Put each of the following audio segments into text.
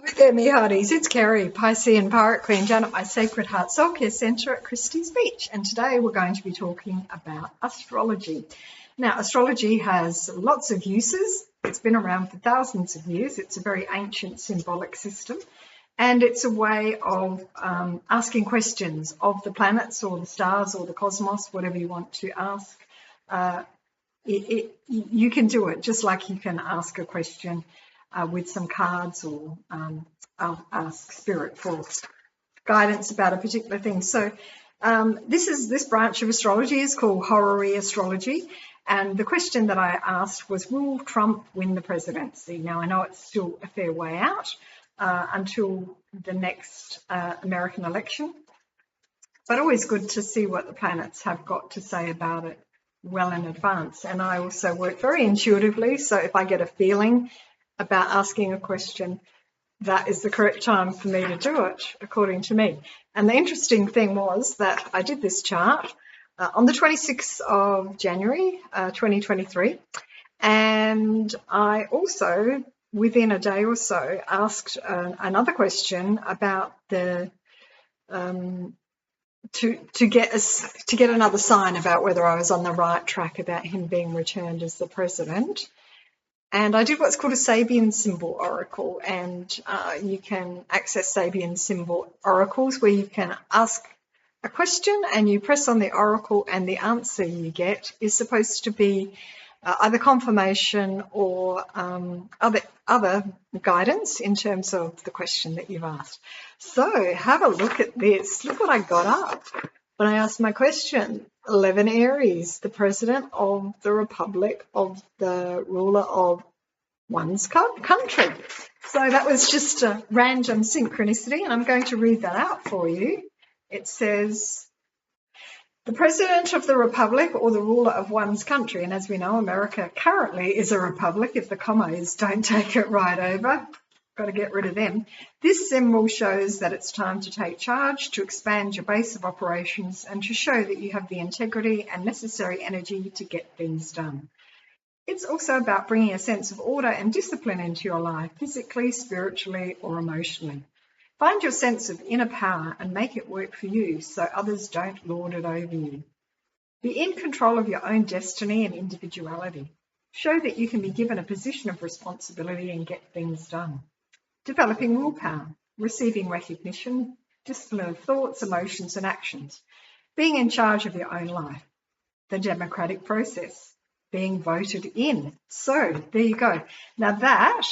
With there, me hearties, it's Kerry, Piscean Pirate Queen, down at my Sacred Heart Soul Care Centre at Christie's Beach. And today we're going to be talking about astrology. Now, astrology has lots of uses. It's been around for thousands of years. It's a very ancient symbolic system. And it's a way of asking questions of the planets or the stars or the cosmos, whatever you want to ask. You can do it just like you can ask a question with some cards, or I'll ask spirit for guidance about a particular thing. So this branch of astrology is called horary astrology. And the question that I asked was, will Trump win the presidency? Now, I know it's still a fair way out until the next American election, but always good to see what the planets have got to say about it well in advance. And I also work very intuitively, so if I get a feeling about asking a question, that is the correct time for me to do it, according to me. And the interesting thing was that I did this chart on the 26th of January, 2023. And I also, within a day or so, asked another question about the to get another sign about whether I was on the right track about him being returned as the president. And I did what's called a Sabian symbol oracle, and you can access Sabian symbol oracles where you can ask a question and you press on the oracle, and the answer you get is supposed to be either confirmation or other guidance in terms of the question that you've asked. So have a look at this. Look what I got up when I asked my question. 11 Aries, the president of the Republic of the ruler of one's country. So that was just a random synchronicity, and I'm going to read that out for you. It says, the president of the republic or the ruler of one's country, and as we know, America currently is a republic if the commas don't take it right over. Got to get rid of them. This symbol shows that it's time to take charge, to expand your base of operations, and to show that you have the integrity and necessary energy to get things done. It's also about bringing a sense of order and discipline into your life, physically, spiritually, or emotionally. Find your sense of inner power and make it work for you so others don't lord it over you. Be in control of your own destiny and individuality. Show that you can be given a position of responsibility and get things done. Developing willpower, receiving recognition, discipline of thoughts, emotions, and actions. Being in charge of your own life. The democratic process. Being voted in. So there you go. Now that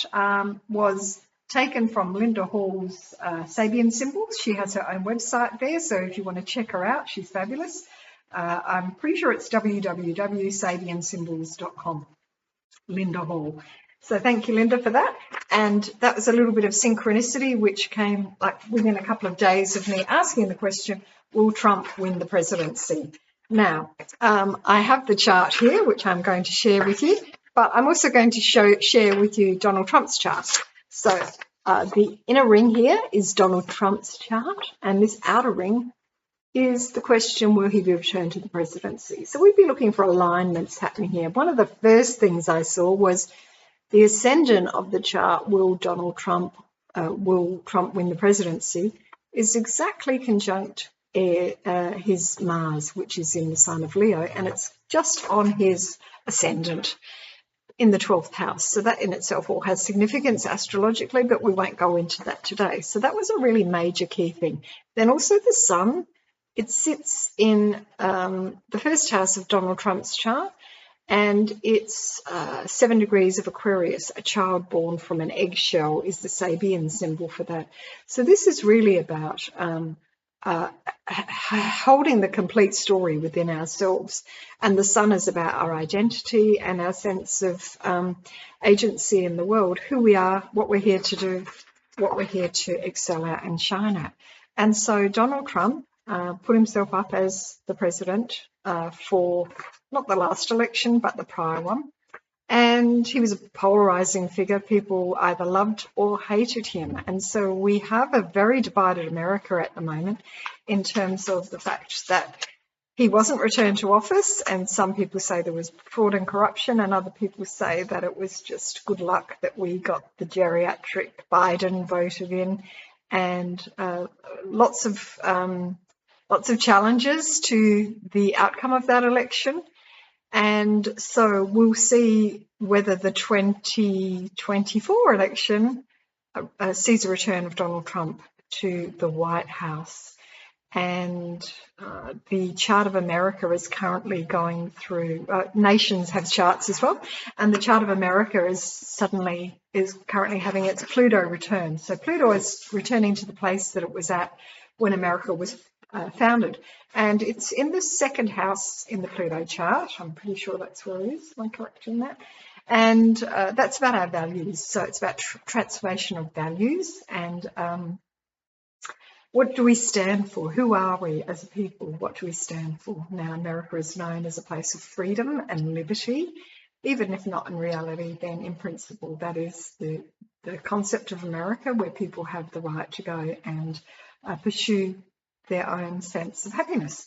was taken from Linda Hall's Sabian symbols. She has her own website there, so if you want to check her out, she's fabulous. I'm pretty sure it's www.sabiansymbols.com, Linda Hall. So thank you, Linda, for that. And that was a little bit of synchronicity, which came like within a couple of days of me asking the question, will Trump win the presidency? Now, I have the chart here, which I'm going to share with you, but I'm also going to share with you Donald Trump's chart. So the inner ring here is Donald Trump's chart, and this outer ring is the question, will he be returned to the presidency? So we'd be looking for alignments happening here. One of the first things I saw was the ascendant of the chart, will Trump win the presidency, is exactly conjunct his Mars, which is in the sign of Leo, and it's just on his ascendant in the 12th house. So that in itself all has significance astrologically, but we won't go into that today. So that was a really major key thing. Then also the sun, it sits in the first house of Donald Trump's chart, and it's 7 degrees of Aquarius. A child born from an eggshell is the Sabian symbol for that. So this is really about holding the complete story within ourselves, and the sun is about our identity and our sense of agency in the world, who we are, what we're here to do, what we're here to excel at and shine at. And so Donald Trump put himself up as the president for not the last election but the prior one, and he was a polarizing figure. People either loved or hated him. And so we have a very divided America at the moment in terms of the fact that he wasn't returned to office, and some people say there was fraud and corruption, and other people say that it was just good luck that we got the geriatric Biden voted in, and lots of challenges to the outcome of that election. And so we'll see whether the 2024 election sees a return of Donald Trump to the White House. And the chart of America is currently going through, nations have charts as well, and the chart of America is currently having its Pluto return. So Pluto is returning to the place that it was at when America was founded, and it's in the second house in the Pluto chart. I'm pretty sure that's where it is. Am I correct in that? And that's about our values. So it's about transformation of values, and what do we stand for? Who are we as a people? What do we stand for? Now, America is known as a place of freedom and liberty, even if not in reality, then in principle, that is the concept of America, where people have the right to go and pursue their own sense of happiness.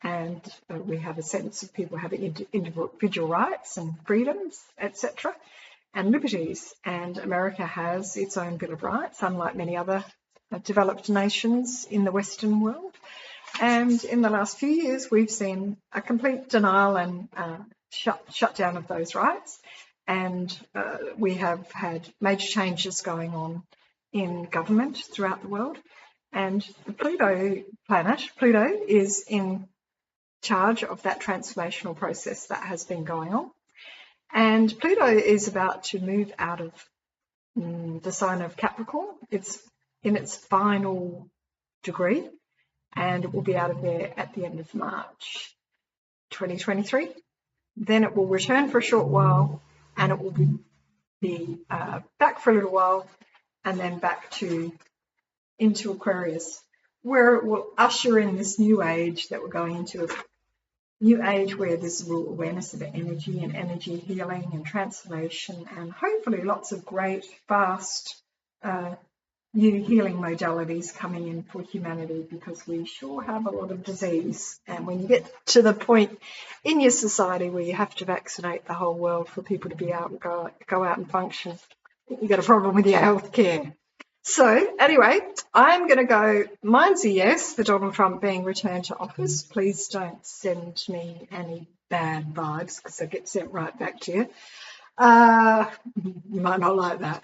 And we have a sense of people having individual rights and freedoms, etc., and liberties. And America has its own Bill of Rights, unlike many other developed nations in the Western world. And in the last few years, we've seen a complete denial and shutdown of those rights. And we have had major changes going on in government throughout the world. And the Pluto planet, Pluto, is in charge of that transformational process that has been going on. And Pluto is about to move out of the sign of Capricorn. It's in its final degree, and it will be out of there at the end of March 2023. Then it will return for a short while, and it will be back for a little while, and then back into Aquarius, where it will usher in this new age that we're going into, a new age where there's real awareness of energy and energy healing and transformation, and hopefully lots of great, fast, new healing modalities coming in for humanity, because we sure have a lot of disease. And when you get to the point in your society where you have to vaccinate the whole world for people to be out and go out and function, you've got a problem with your health care. So anyway, I'm going to go, mine's a yes for Donald Trump being returned to office. Please don't send me any bad vibes, because I get sent right back to you. You might not like that.